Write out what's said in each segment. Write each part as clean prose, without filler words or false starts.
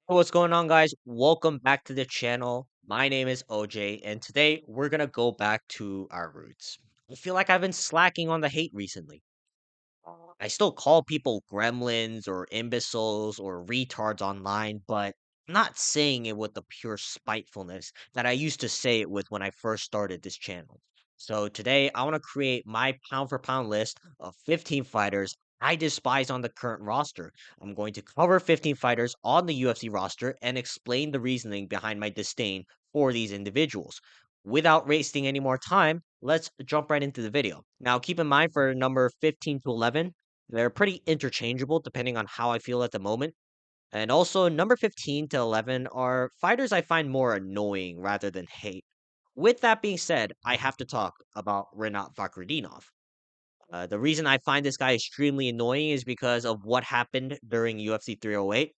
Hey, what's going on, guys? Welcome back to the channel. My name is OJ, and today we're gonna go back to our roots. I feel like I've been slacking on the hate recently. I still call people gremlins or imbeciles or retards online, but I'm not saying it with the pure spitefulness that I used to say it with when I first started this channel. So today I want to create my pound for pound list of 15 fighters I despise on the current roster. I'm going to cover 15 fighters on the UFC roster and explain the reasoning behind my disdain for these individuals. Without wasting any more time, let's jump right into the video. Now, keep in mind for number 15 to 11, they're pretty interchangeable depending on how I feel at the moment. And also, number 15 to 11 are fighters I find more annoying rather than hate. With that being said, I have to talk about Renat Fakhretdinov. The reason I find this guy extremely annoying is because of what happened during UFC 308.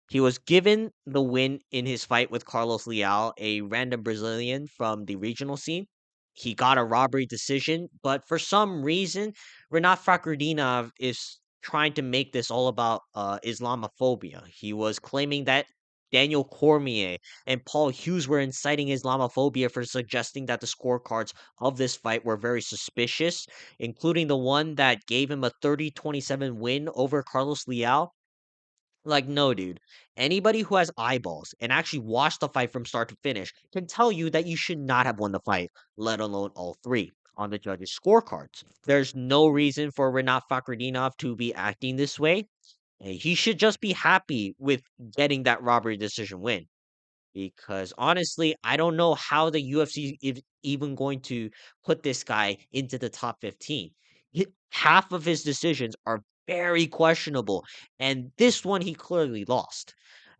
He was given the win in his fight with Carlos Leal, a random Brazilian from the regional scene. He got a robbery decision, but for some reason, Renat Fakhretdinov is trying to make this all about Islamophobia. He was claiming that Daniel Cormier and Paul Hughes were inciting Islamophobia for suggesting that the scorecards of this fight were very suspicious, including the one that gave him a 30-27 win over Carlos Leal. Like, no, dude. Anybody who has eyeballs and actually watched the fight from start to finish can tell you that you should not have won the fight, let alone all three, on the judges' scorecards. There's no reason for Renat Fakhretdinov to be acting this way. He should just be happy with getting that robbery decision win. Because honestly, I don't know how the UFC is even going to put this guy into the top 15. Half of his decisions are very questionable, and this one he clearly lost.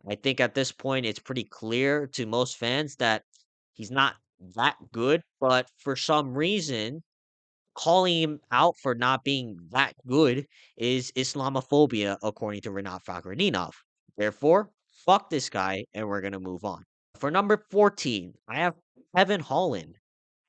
I think at this point it's pretty clear to most fans that he's not that good, but for some reason, calling him out for not being that good is Islamophobia, according to Renat Fakhretdinov. Therefore, fuck this guy, and we're gonna move on. For number 14, I have Kevin Holland.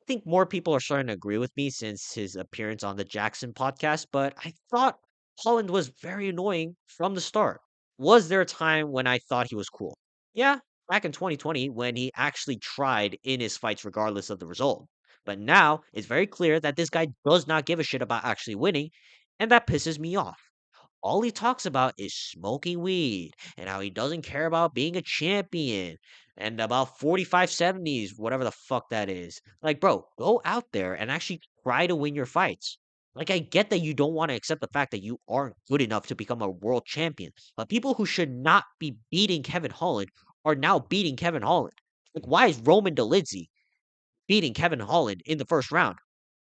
I think more people are starting to agree with me since his appearance on the Jackson podcast, but I thought Holland was very annoying from the start. Was there a time when I thought he was cool? Yeah, back in 2020 when he actually tried in his fights regardless of the result. But now it's very clear that this guy does not give a shit about actually winning, and that pisses me off. All he talks about is smoking weed and how he doesn't care about being a champion and about 45-70s, whatever the fuck that is. Like, bro, go out there and actually try to win your fights. Like, I get that you don't want to accept the fact that you aren't good enough to become a world champion, but people who should not be beating Kevin Holland are now beating Kevin Holland. Like, why is Roman Dolidze beating Kevin Holland in the first round?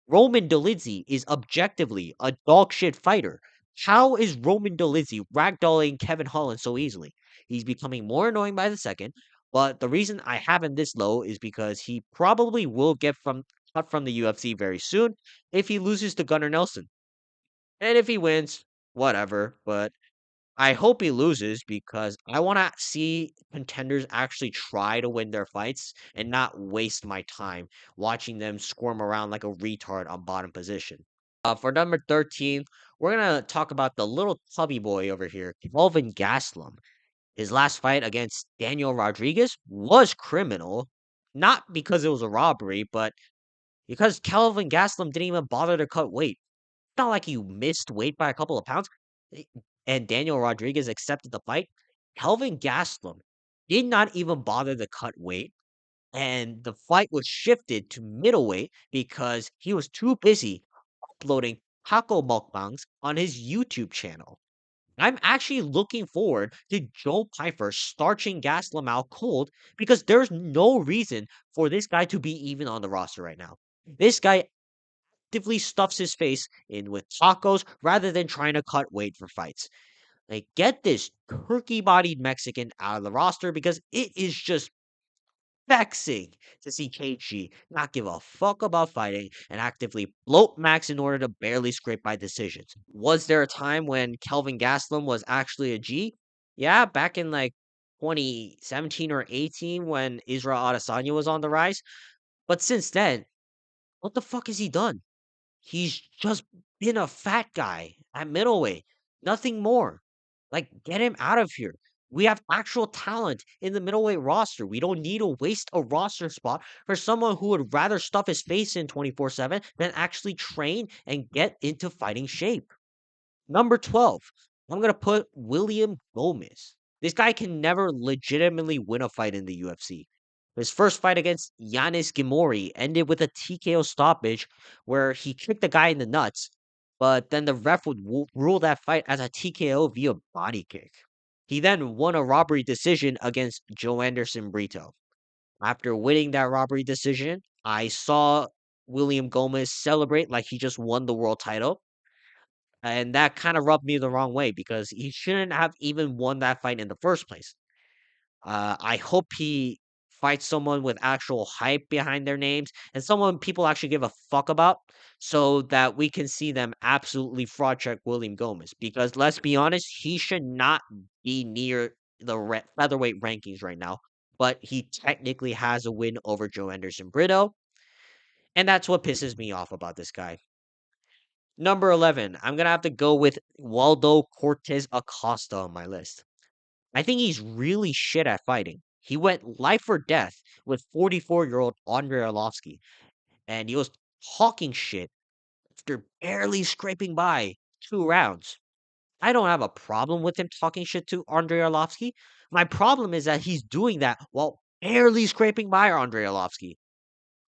Roman Dolidze is objectively a dog shit fighter. How is Roman Dolidze ragdolling Kevin Holland so easily? He's becoming more annoying by the second, but the reason I have him this low is because he probably will get cut from the UFC very soon if he loses to Gunnar Nelson. And if he wins, whatever, but I hope he loses because I want to see contenders actually try to win their fights and not waste my time watching them squirm around like a retard on bottom position. For number 13, we're going to talk about the little tubby boy over here, Kelvin Gastelum. His last fight against Daniel Rodriguez was criminal, not because it was a robbery, but because Kelvin Gastelum didn't even bother to cut weight. Not like you missed weight by a couple of pounds, eh, and Daniel Rodriguez accepted the fight. Kelvin Gastelum did not even bother to cut weight, and the fight was shifted to middleweight because he was too busy uploading taco mukbangs on his YouTube channel. I'm actually looking forward to Joe Pyfer starching Gastelum out cold because there's no reason for this guy to be even on the roster right now. This guy actively stuffs his face in with tacos rather than trying to cut weight for fights. Like, get this turkey bodied Mexican out of the roster because it is just vexing to see KG not give a fuck about fighting and actively bloat Max in order to barely scrape by decisions. Was there a time when Kelvin Gastelum was actually a G? Yeah, back in like 2017 or 18 when Israel Adesanya was on the rise. But since then, what the fuck has he done? He's just been a fat guy at middleweight, nothing more. Like, get him out of here. We have actual talent in the middleweight roster. We don't need to waste a roster spot for someone who would rather stuff his face in 24/7 than actually train and get into fighting shape. Number 12, I'm going to put William Gomez. This guy can never legitimately win a fight in the UFC. His first fight against Yanis Gimori ended with a TKO stoppage where he kicked the guy in the nuts, but then the ref would rule that fight as a TKO via body kick. He then won a robbery decision against Joe Anderson Brito. After winning that robbery decision, I saw William Gomez celebrate like he just won the world title, and that kind of rubbed me the wrong way because he shouldn't have even won that fight in the first place. I hope he fights someone with actual hype behind their names and someone people actually give a fuck about so that we can see them absolutely fraud check William Gomez. Because let's be honest, he should not be near the featherweight rankings right now. But he technically has a win over Joe Anderson Brito. And that's what pisses me off about this guy. Number 11, I'm going to have to go with Waldo Cortez Acosta on my list. I think he's really shit at fighting. He went life or death with 44-year-old Andrei Arlovsky, and he was talking shit after barely scraping by 2 rounds. I don't have a problem with him talking shit to Andrei Arlovsky. My problem is that he's doing that while barely scraping by Andrei Arlovsky.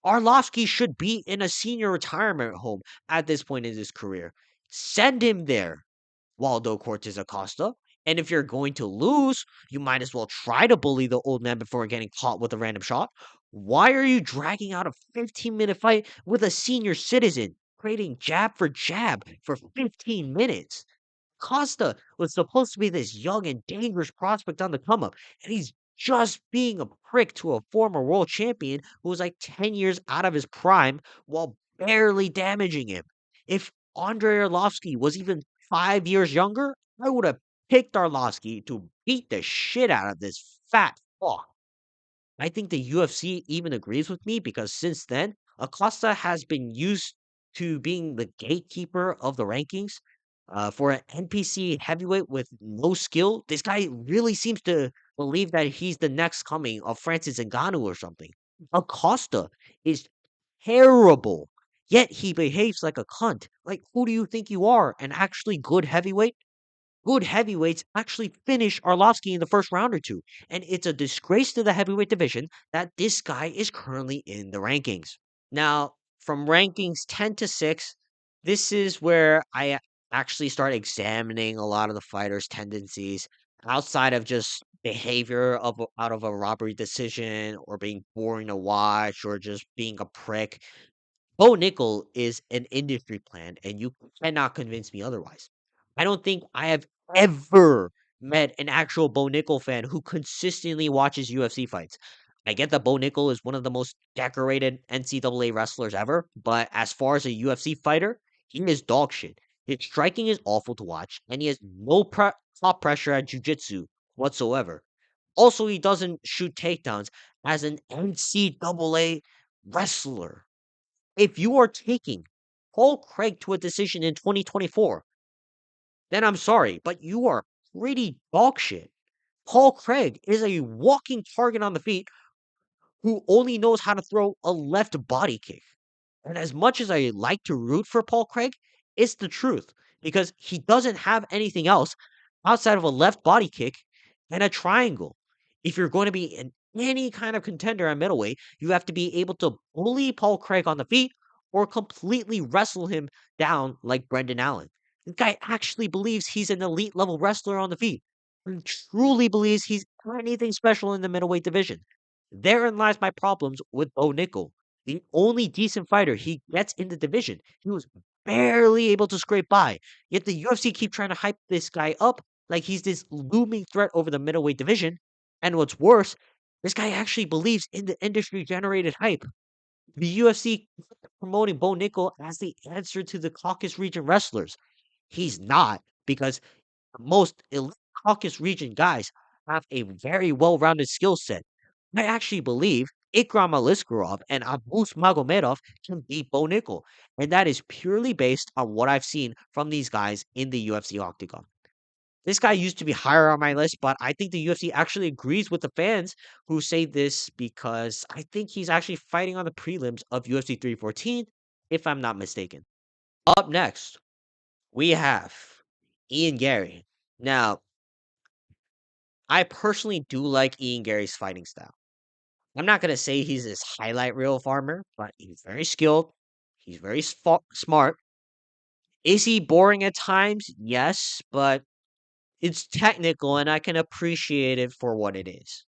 Arlovsky should be in a senior retirement home at this point in his career. Send him there, Waldo Cortez Acosta. And if you're going to lose, you might as well try to bully the old man before getting caught with a random shot. Why are you dragging out a 15-minute fight with a senior citizen, trading jab for jab for 15 minutes? Costa was supposed to be this young and dangerous prospect on the come up, and he's just being a prick to a former world champion who was like 10 years out of his prime while barely damaging him. If Andrei Arlovsky was even 5 years younger, I would have picked Arlovsky to beat the shit out of this fat fuck. I think the UFC even agrees with me because since then, Acosta has been used to being the gatekeeper of the rankings. For an NPC heavyweight with no skill, this guy really seems to believe that he's the next coming of Francis Ngannou or something. Acosta is terrible, yet he behaves like a cunt. Like, who do you think you are? An actually good heavyweight? Good heavyweights actually finish Arlovsky in the first round or two. And it's a disgrace to the heavyweight division that this guy is currently in the rankings. Now, from rankings 10 to 6, this is where I actually start examining a lot of the fighters' tendencies outside of just behavior out of a robbery decision or being boring to watch or just being a prick. Bo Nickel is an industry plant, and you cannot convince me otherwise. I don't think I have ever met an actual Bo Nickel fan who consistently watches UFC fights. I get that Bo Nickel is one of the most decorated NCAA wrestlers ever, but as far as a UFC fighter, he is dog shit. His striking is awful to watch, and he has no top pressure at jiu-jitsu whatsoever. Also, he doesn't shoot takedowns as an NCAA wrestler. If you are taking Paul Craig to a decision in 2024, then I'm sorry, but you are pretty dog shit. Paul Craig is a walking target on the feet who only knows how to throw a left body kick. And as much as I like to root for Paul Craig, it's the truth because he doesn't have anything else outside of a left body kick and a triangle. If you're going to be in any kind of contender at middleweight, you have to be able to bully Paul Craig on the feet or completely wrestle him down like Brendan Allen. This guy actually believes he's an elite level wrestler on the feet and truly believes he's anything special in the middleweight division. Therein lies my problems with Bo Nickel, the only decent fighter he gets in the division. He was barely able to scrape by. Yet the UFC keep trying to hype this guy up like he's this looming threat over the middleweight division. And what's worse, this guy actually believes in the industry generated hype. The UFC promoting Bo Nickel as the answer to the Caucasus region wrestlers. He's not, because most elite Caucasus region guys have a very well-rounded skill set. I actually believe Ikram Aliskerov and Abus Magomedov can beat Bo Nickel, and that is purely based on what I've seen from these guys in the UFC octagon. This guy used to be higher on my list, but I think the UFC actually agrees with the fans who say this because I think he's actually fighting on the prelims of UFC 314, if I'm not mistaken. Up next, we have Ian Gary. Now, I personally do like Ian Gary's fighting style. I'm not going to say he's this highlight reel farmer, but he's very skilled. He's very smart. Is he boring at times? Yes, but it's technical and I can appreciate it for what it is.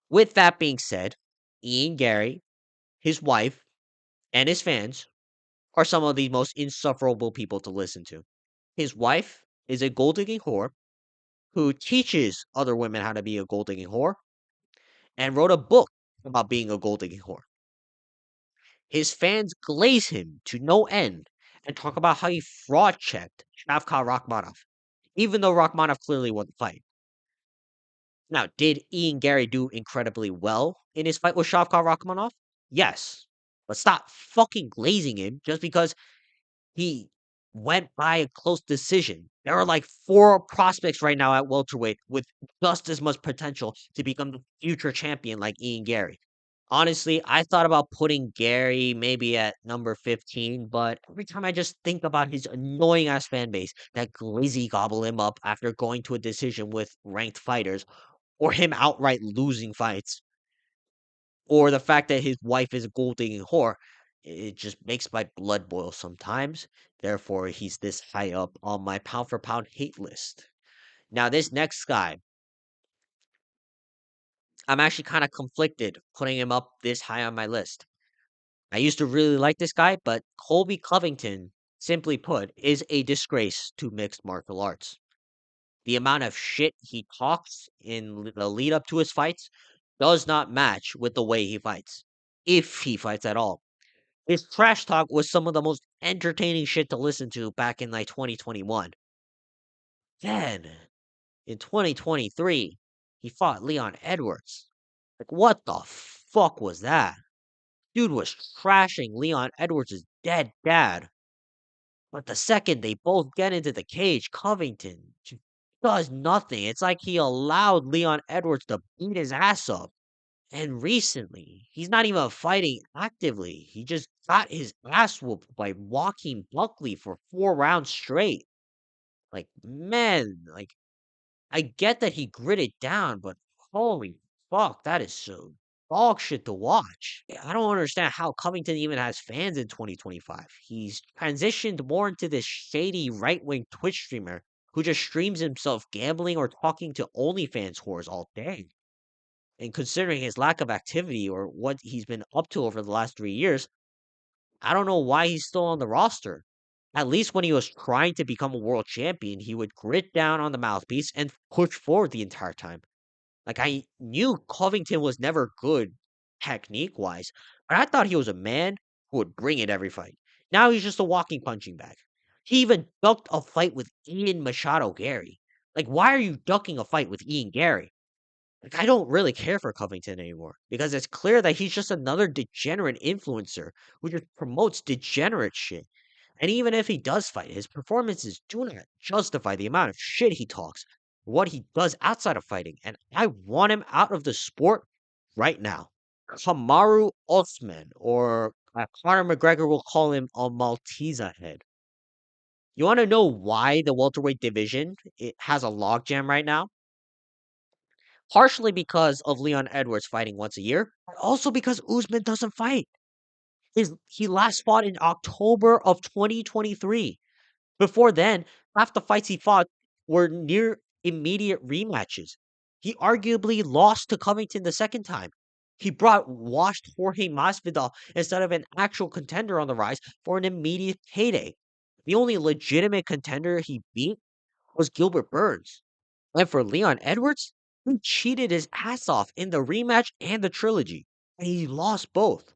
With that being said, Ian Gary, his wife, and his fans are some of the most insufferable people to listen to. His wife is a gold digging whore who teaches other women how to be a gold digging whore and wrote a book about being a gold digging whore. His fans glaze him to no end and talk about how he fraud checked Shavkat Rakhmonov, even though Rakhmonov clearly won the fight. Now, did Ian Gary do incredibly well in his fight with Shavkat Rakhmonov? Yes. But stop fucking glazing him just because he went by a close decision. There are like four prospects right now at welterweight with just as much potential to become the future champion like Ian Gary. Honestly, I thought about putting Gary maybe at number 15, but every time I just think about his annoying ass fan base that glizzy gobble him up after going to a decision with ranked fighters, or him outright losing fights, or the fact that his wife is a gold digging whore, it just makes my blood boil sometimes. Therefore, he's this high up on my pound for pound hate list. Now, this next guy, I'm actually kind of conflicted putting him up this high on my list. I used to really like this guy, but Colby Covington, simply put, is a disgrace to mixed martial arts. The amount of shit he talks in the lead up to his fights does not match with the way he fights, if he fights at all. His trash talk was some of the most entertaining shit to listen to back in like 2021. Then, in 2023, he fought Leon Edwards. Like, what the fuck was that? Dude was trashing Leon Edwards' dead dad. But the second they both get into the cage, Covington just does nothing. It's like he allowed Leon Edwards to beat his ass up. And recently, he's not even fighting actively. He just got his ass whooped by walking Buckley for 4 rounds straight. Like, man, like, I get that he gritted down, but holy fuck, that is so dog shit to watch. I don't understand how Covington even has fans in 2025. He's transitioned more into this shady right wing Twitch streamer who just streams himself gambling or talking to OnlyFans whores all day. And considering his lack of activity or what he's been up to over the last 3 years, I don't know why he's still on the roster. At least when he was trying to become a world champion, he would grit down on the mouthpiece and push forward the entire time. Like, I knew Covington was never good technique wise, but I thought he was a man who would bring it every fight. Now he's just a walking punching bag. He even ducked a fight with Ian Machado Gary. Like, why are you ducking a fight with Ian Gary? Like, I don't really care for Covington anymore because it's clear that he's just another degenerate influencer who just promotes degenerate shit. And even if he does fight, his performances do not justify the amount of shit he talks, what he does outside of fighting. And I want him out of the sport right now. Kamaru Usman, or Conor McGregor will call him a Maltese head. You want to know why the welterweight division it has a logjam right now? Partially because of Leon Edwards fighting once a year, but also because Usman doesn't fight. He last fought in October of 2023. Before then, half the fights he fought were near immediate rematches. He arguably lost to Covington the second time. He brought washed Jorge Masvidal instead of an actual contender on the rise for an immediate payday. The only legitimate contender he beat was Gilbert Burns. And for Leon Edwards, he cheated his ass off in the rematch and the trilogy, and he lost both.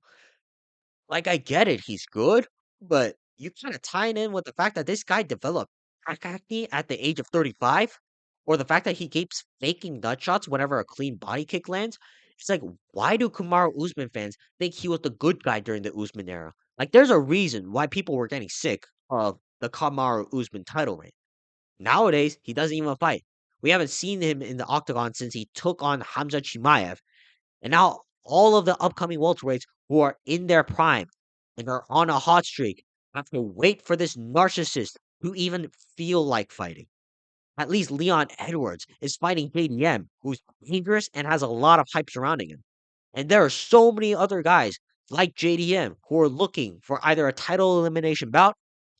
Like, I get it, he's good, but you kinda tying in with the fact that this guy developed back acne at the age of 35, or the fact that he keeps faking nut shots whenever a clean body kick lands. It's like, why do Kamaru Usman fans think he was the good guy during the Usman era? Like, there's a reason why people were getting sick of the Kamaru Usman title reign. Nowadays, he doesn't even fight. We haven't seen him in the octagon since he took on Hamza Chimaev. And now all of the upcoming welterweights who are in their prime and are on a hot streak have to wait for this narcissist to even feel like fighting. At least Leon Edwards is fighting JDM, who's dangerous and has a lot of hype surrounding him. And there are so many other guys like JDM who are looking for either a title elimination bout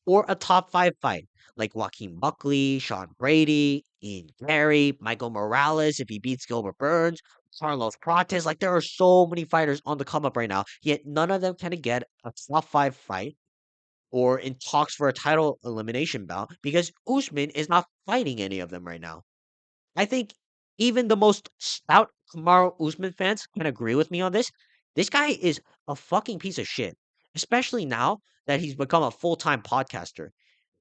or a top five fight, like Joaquin Buckley, Sean Brady, Ian Gary, Michael Morales if he beats Gilbert Burns, Carlos Prates. Like there are so many fighters on the come up right now, yet none of them can get a top five fight or in talks for a title elimination bout because Usman is not fighting any of them right now. I think even the most stout Kamaru Usman fans can agree with me on this. This guy is a fucking piece of shit, especially now that he's become a full-time podcaster.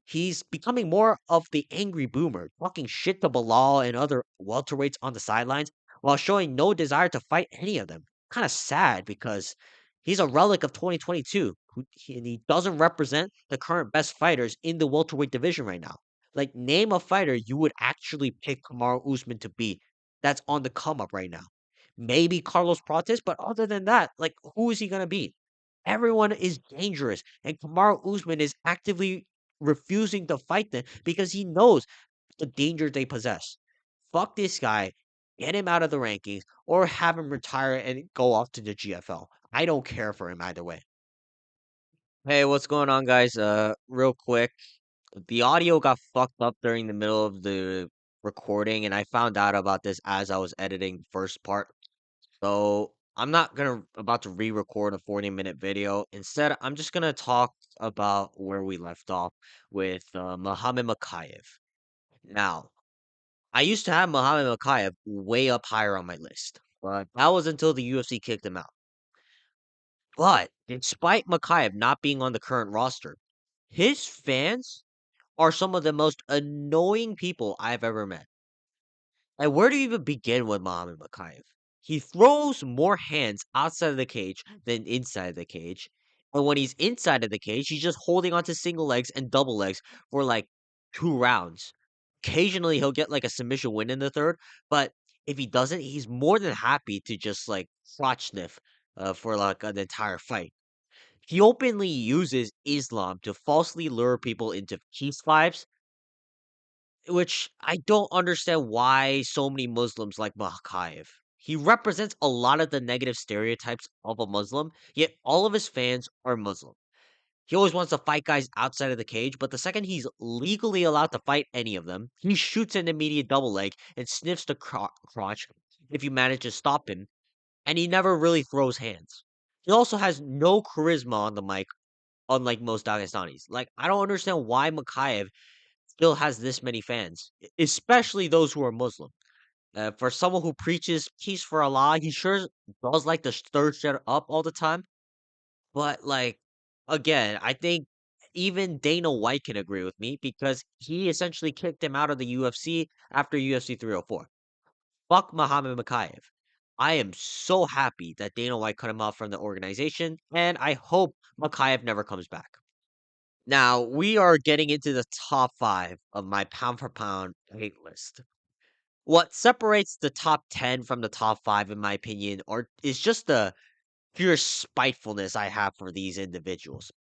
He's becoming more of the angry boomer, talking shit to Bilal and other welterweights on the sidelines while showing no desire to fight any of them. Kind of sad because he's a relic of 2022 and he doesn't represent the current best fighters in the welterweight division right now. Like, name a fighter you would actually pick Kamaru Usman to beat that's on the come up right now. Maybe Carlos Prates, but other than that, like, who is he going to beat? Everyone is dangerous, and Kamaru Usman is actively refusing to fight them because he knows the danger they possess. Fuck this guy, get him out of the rankings, or have him retire and go off to the GFL. I don't care for him either way. Hey, what's going on, guys? Real quick, the audio got fucked up during the middle of the recording, and I found out about this as I was editing the first part. So I'm not gonna about to re-record a 40-minute video. Instead, I'm just gonna talk about where we left off with Muhammad Makayev. Now, I used to have Muhammad Makayev way up higher on my list, but that was until the UFC kicked him out. But despite Makayev not being on the current roster, his fans are some of the most annoying people I've ever met. And where do you even begin with Muhammad Makayev? He throws more hands outside of the cage than inside the cage. And when he's inside of the cage, he's just holding onto single legs and double legs for like 2 rounds. Occasionally, he'll get like a submission win in the third, but if he doesn't, he's more than happy to just like crotch sniff for like an entire fight. He openly uses Islam to falsely lure people into peace vibes, which I don't understand why so many Muslims like Makayev. He represents a lot of the negative stereotypes of a Muslim, yet all of his fans are Muslim. He always wants to fight guys outside of the cage, but the second he's legally allowed to fight any of them, he shoots an immediate double leg and sniffs the crotch if you manage to stop him, and he never really throws hands. He also has no charisma on the mic, unlike most Dagestanis. Like, I don't understand why Makayev still has this many fans, especially those who are Muslim. For someone who preaches peace for Allah, he sure does like to stir shit up all the time. But like again, I think even Dana White can agree with me because he essentially kicked him out of the UFC after UFC 304. Fuck Muhammad Makayev. I am so happy that Dana White cut him off from the organization, and I hope Makayev never comes back. Now, we are getting into the top five of my pound for pound hate list. What separates the top 10 from the top five, in my opinion, is just the pure spitefulness I have for these individuals.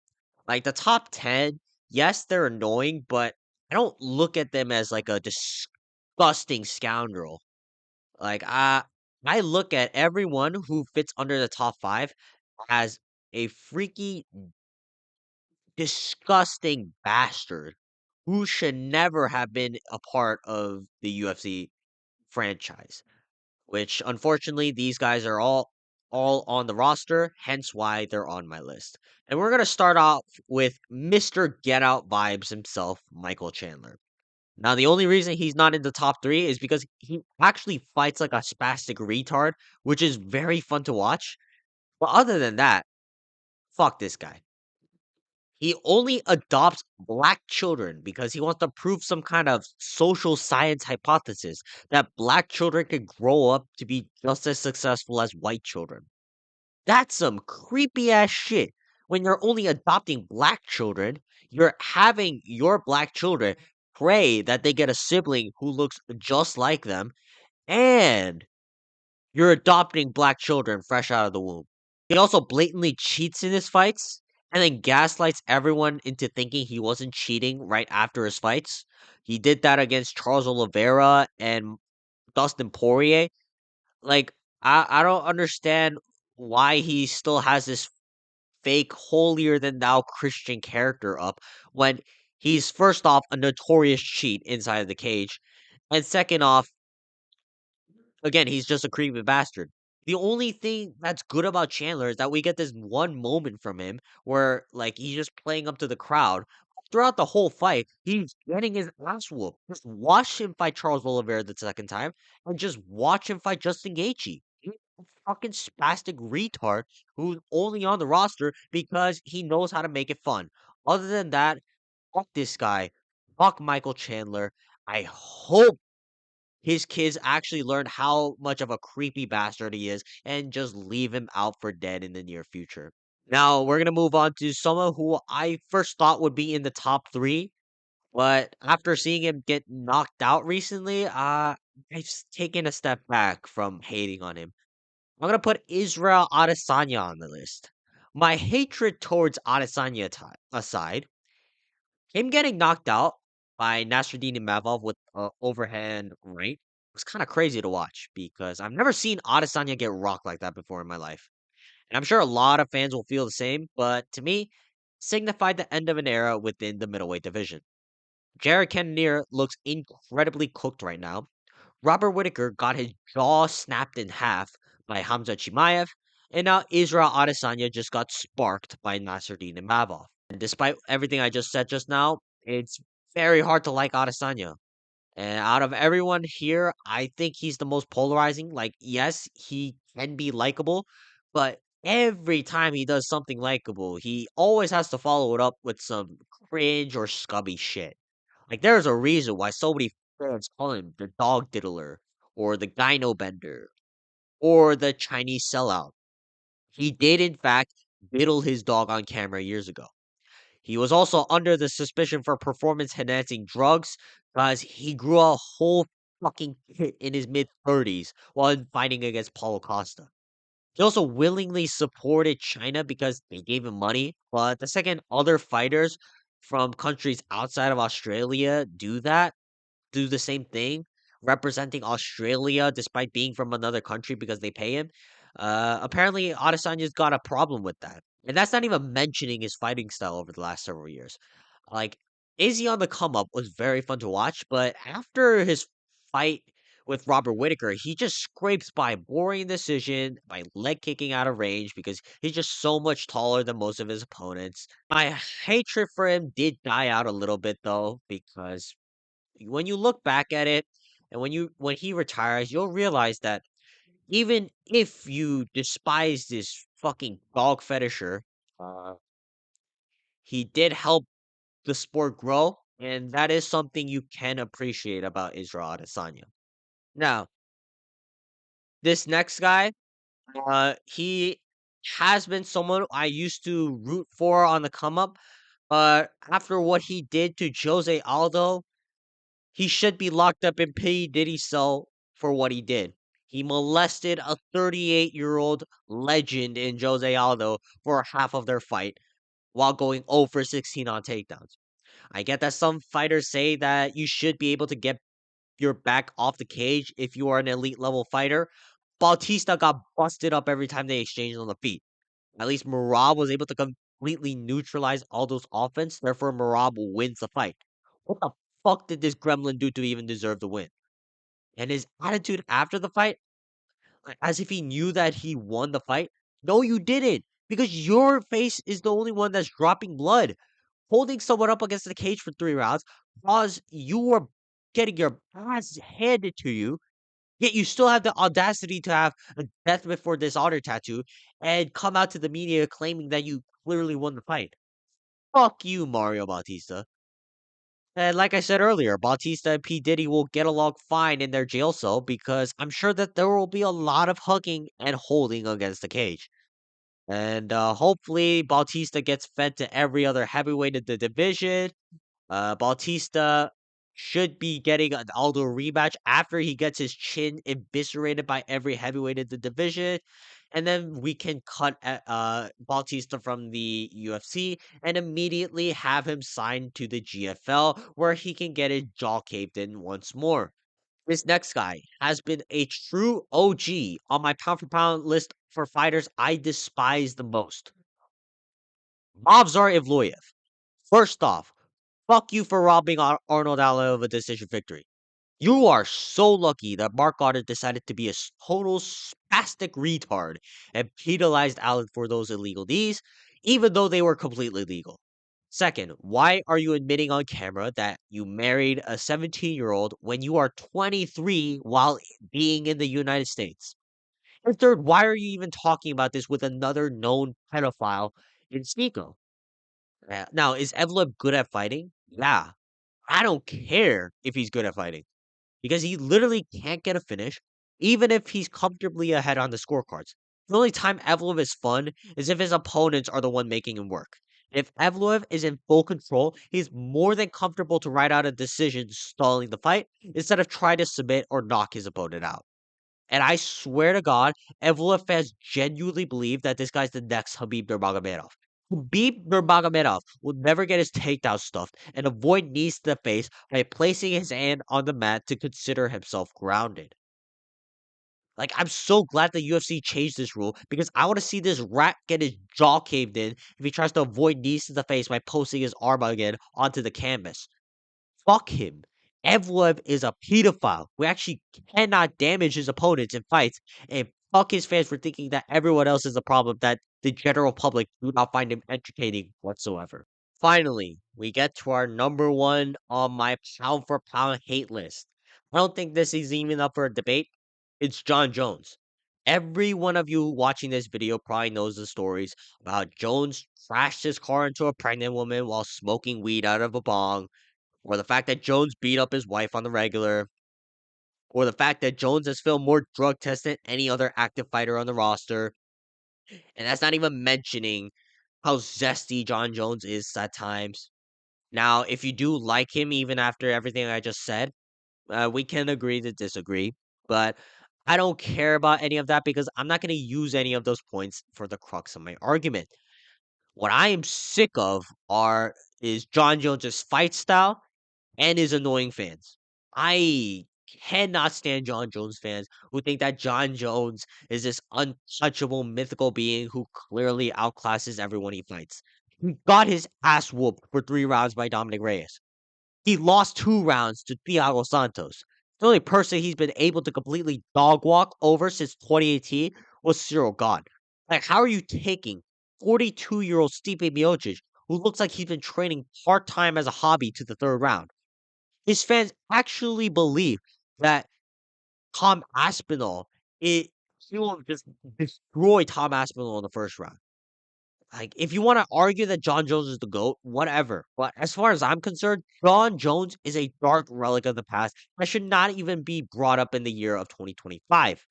Like the top 10, yes, they're annoying, but I don't look at them as like a disgusting scoundrel. Like I look at everyone who fits under the top five as a freaky disgusting bastard who should never have been a part of the UFC franchise. Which unfortunately these guys are all on the roster, hence why they're on my list. And we're gonna start off with Mr. Get Out Vibes himself, Michael Chandler. Now the only reason he's not in the top three is because he actually fights like a spastic retard, which is very fun to watch. But other than that, fuck this guy. He only adopts black children because he wants to prove some kind of social science hypothesis that black children can grow up to be just as successful as white children. That's some creepy ass shit. When you're only adopting black children, you're having your black children pray that they get a sibling who looks just like them, and you're adopting black children fresh out of the womb. He also blatantly cheats in his fights and then gaslights everyone into thinking he wasn't cheating right after his fights. He did that against Charles Oliveira and Dustin Poirier. Like, I don't understand why he still has this fake holier than thou Christian character up when he's first off a notorious cheat inside of the cage, and second off, again, he's just a creepy bastard. The only thing that's good about Chandler is that we get this one moment from him where, like, he's just playing up to the crowd. Throughout the whole fight, he's getting his ass whooped. Just watch him fight Charles Oliveira the second time, and just watch him fight Justin Gaethje. He's a fucking spastic retard who's only on the roster because he knows how to make it fun. Other than that, fuck this guy. Fuck Michael Chandler. I hope his kids actually learn how much of a creepy bastard he is and just leave him out for dead in the near future. Now, we're going to move on to someone who I first thought would be in the top three, but after seeing him get knocked out recently, I've taken a step back from hating on him. I'm going to put Israel Adesanya on the list. My hatred towards Adesanya aside, him getting knocked out by Nasruddin Imavov with overhand right was kind of crazy to watch because I've never seen Adesanya get rocked like that before in my life. And I'm sure a lot of fans will feel the same, but to me, signified the end of an era within the middleweight division. Jared Cannonier looks incredibly cooked right now. Robert Whitaker got his jaw snapped in half by Hamza Chimaev, and now Israel Adesanya just got sparked by Nasruddin Imavov. And despite everything I just said just now, it's very hard to like Adesanya. And out of everyone here, I think he's the most polarizing. Like, yes, he can be likable, but every time he does something likable, he always has to follow it up with some cringe or scummy shit. Like, there's a reason why so many fans call him the dog diddler, or the gyno bender, or the Chinese sellout. He did, in fact, diddle his dog on camera years ago. He was also under the suspicion for performance enhancing drugs because he grew a whole fucking kit in his mid 30s while fighting against Paulo Costa. He also willingly supported China because they gave him money, but the second other fighters from countries outside of Australia do the same thing, representing Australia despite being from another country because they pay him. Apparently, Adesanya's got a problem with that. And that's not even mentioning his fighting style over the last several years. Like, Izzy on the come up was very fun to watch, but after his fight with Robert Whitaker, he just scrapes by boring decision, by leg kicking out of range because he's just so much taller than most of his opponents. My hatred for him did die out a little bit though, because when you look back at it and when he retires, you'll realize that even if you despise this fucking dog fetisher, uh, he did help the sport grow, and that is something you can appreciate about Israel Adesanya. Now, this next guy, he has been someone I used to root for on the come up, but after what he did to Jose Aldo, he should be locked up in P. Diddy cell for what he did. He molested a 38-year-old legend in Jose Aldo for half of their fight while going 0 for 16 on takedowns. I get that some fighters say that you should be able to get your back off the cage if you are an elite level fighter. Bautista got busted up every time they exchanged on the feet. At least Marab was able to completely neutralize Aldo's offense, therefore Marab wins the fight. What the fuck did this gremlin do to even deserve the win? And his attitude after the fight, as if he knew that he won the fight. No, you didn't, because your face is the only one that's dropping blood. Holding someone up against the cage for 3 rounds, cause you were getting your ass handed to you, yet you still have the audacity to have a death before dishonor tattoo and come out to the media claiming that you clearly won the fight. Fuck you, Mario Bautista. And like I said earlier, Bautista and P. Diddy will get along fine in their jail cell because I'm sure that there will be a lot of hugging and holding against the cage. And hopefully Bautista gets fed to every other heavyweight in the division. Bautista should be getting an Aldo rematch after he gets his chin eviscerated by every heavyweight in the division. And then we can cut Bautista from the UFC and immediately have him signed to the GFL where he can get his jaw caved in once more. This next guy has been a true OG on my pound for pound list for fighters I despise the most. Mavzar Evloev. First off, fuck you for robbing Arnold Allen of a decision victory. You are so lucky that Mark Goddard decided to be a total spastic retard and penalized Allen for those illegal Ds, even though they were completely legal. Second, why are you admitting on camera that you married a 17-year-old when you are 23 while being in the United States? And third, why are you even talking about this with another known pedophile in Sneeko? Now, is Evlib good at fighting? Yeah. I don't care if he's good at fighting because he literally can't get a finish, even if he's comfortably ahead on the scorecards. The only time Evloev is fun is if his opponents are the one making him work. If Evloev is in full control, he's more than comfortable to ride out a decision stalling the fight instead of try to submit or knock his opponent out. And I swear to God, Evloev fans genuinely believe that this guy's the next Habib Nurmagomedov. Habib Nurmagomedov will never get his takedown stuffed and avoid knees to the face by placing his hand on the mat to consider himself grounded. Like, I'm so glad the UFC changed this rule because I want to see this rat get his jaw caved in if he tries to avoid knees to the face by posting his arm again onto the canvas. Fuck him. Evloev is a pedophile who actually cannot damage his opponents in fights, and fuck his fans for thinking that everyone else is the problem that the general public do not find him entertaining whatsoever. Finally, we get to our number one on my pound for pound hate list. I don't think this is even up for a debate. It's John Jones. Every one of you watching this video probably knows the stories about Jones crashed his car into a pregnant woman while smoking weed out of a bong, or the fact that Jones beat up his wife on the regular, or the fact that Jones has failed more drug tests than any other active fighter on the roster. And that's not even mentioning how zesty John Jones is at times. Now, if you do like him, even after everything I just said, we can agree to disagree. But I don't care about any of that because I'm not going to use any of those points for the crux of my argument. What I am sick of is John Jones's fight style and his annoying fans. I cannot stand John Jones fans who think that John Jones is this untouchable mythical being who clearly outclasses everyone he fights. He got his ass whooped for 3 rounds by Dominic Reyes. He lost 2 rounds to Thiago Santos. The only person he's been able to completely dog walk over since 2018 was Cyril Gahn. Like, how are you taking 42-year-old Stipe Miocic, who looks like he's been training part-time as a hobby, to the third round? His fans actually believe that Tom Aspinall, it he will just destroy Tom Aspinall in the first round. Like, if you want to argue that John Jones is the GOAT, whatever. But as far as I'm concerned, John Jones is a dark relic of the past that should not even be brought up in the year of 2025.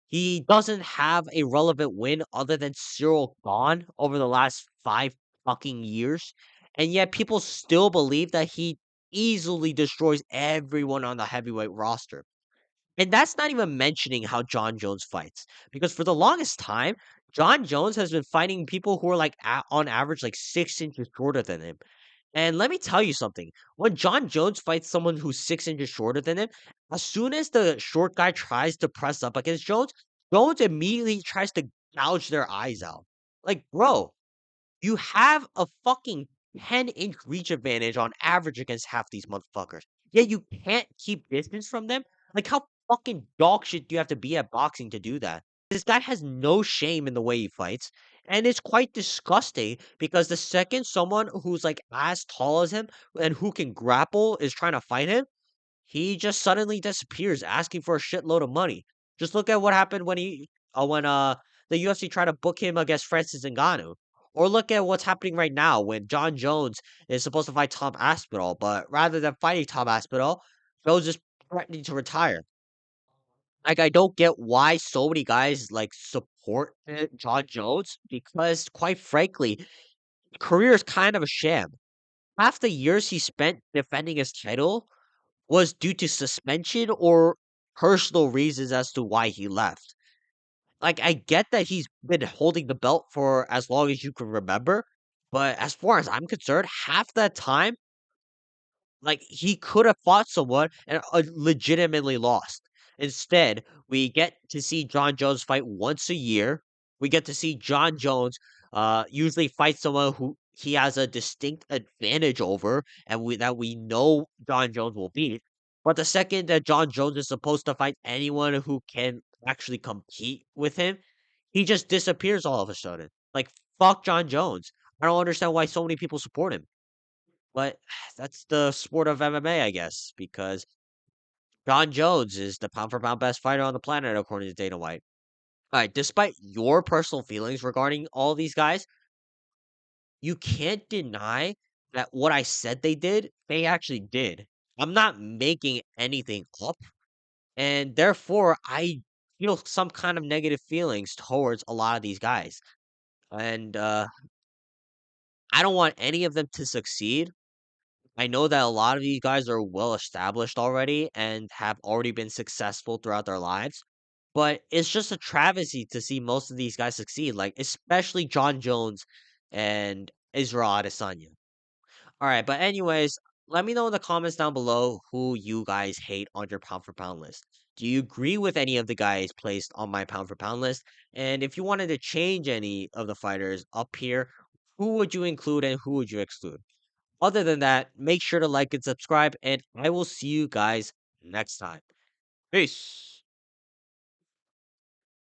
He doesn't have a relevant win other than Cyril Gahn over the last 5 fucking years. And yet people still believe that he easily destroys everyone on the heavyweight roster. And that's not even mentioning how John Jones fights. Because for the longest time, John Jones has been fighting people who are like on average like 6 inches shorter than him. And let me tell you something. When John Jones fights someone who's 6 inches shorter than him, as soon as the short guy tries to press up against Jones, Jones immediately tries to gouge their eyes out. Like, bro, you have a fucking 10-inch reach advantage on average against half these motherfuckers. Yet you can't keep distance from them? Like, how fucking dog shit do you have to be at boxing to do that? This guy has no shame in the way he fights, and it's quite disgusting because the second someone who's like as tall as him and who can grapple is trying to fight him, he just suddenly disappears, asking for a shitload of money. Just look at what happened when the UFC tried to book him against Francis Ngannou. Or look at what's happening right now when John Jones is supposed to fight Tom Aspinall, but rather than fighting Tom Aspinall, Jones is threatening to retire. Like, I don't get why so many guys like support John Jones because, quite frankly, career is kind of a sham. Half the years he spent defending his title was due to suspension or personal reasons as to why he left. Like, I get that he's been holding the belt for as long as you can remember, but as far as I'm concerned, half that time, like, he could have fought someone and, legitimately lost. Instead, we get to see John Jones fight once a year. We get to see John Jones, usually fight someone who he has a distinct advantage over, and we know John Jones will beat. But the second that John Jones is supposed to fight anyone who can actually compete with him, he just disappears all of a sudden. Like, fuck John Jones. I don't understand why so many people support him. But that's the sport of MMA, I guess, because John Jones is the pound for pound best fighter on the planet, according to Dana White. All right, despite your personal feelings regarding all these guys, you can't deny that what I said they actually did. I'm not making anything up, and therefore I feel some kind of negative feelings towards a lot of these guys. And I don't want any of them to succeed. I know that a lot of these guys are well established already and have already been successful throughout their lives, but it's just a travesty to see most of these guys succeed, like especially John Jones and Israel Adesanya. All right, but anyways, let me know in the comments down below who you guys hate on your pound for pound list. Do you agree with any of the guys placed on my pound for pound list? And if you wanted to change any of the fighters up here, who would you include and who would you exclude? Other than that, make sure to like and subscribe, and I will see you guys next time. Peace.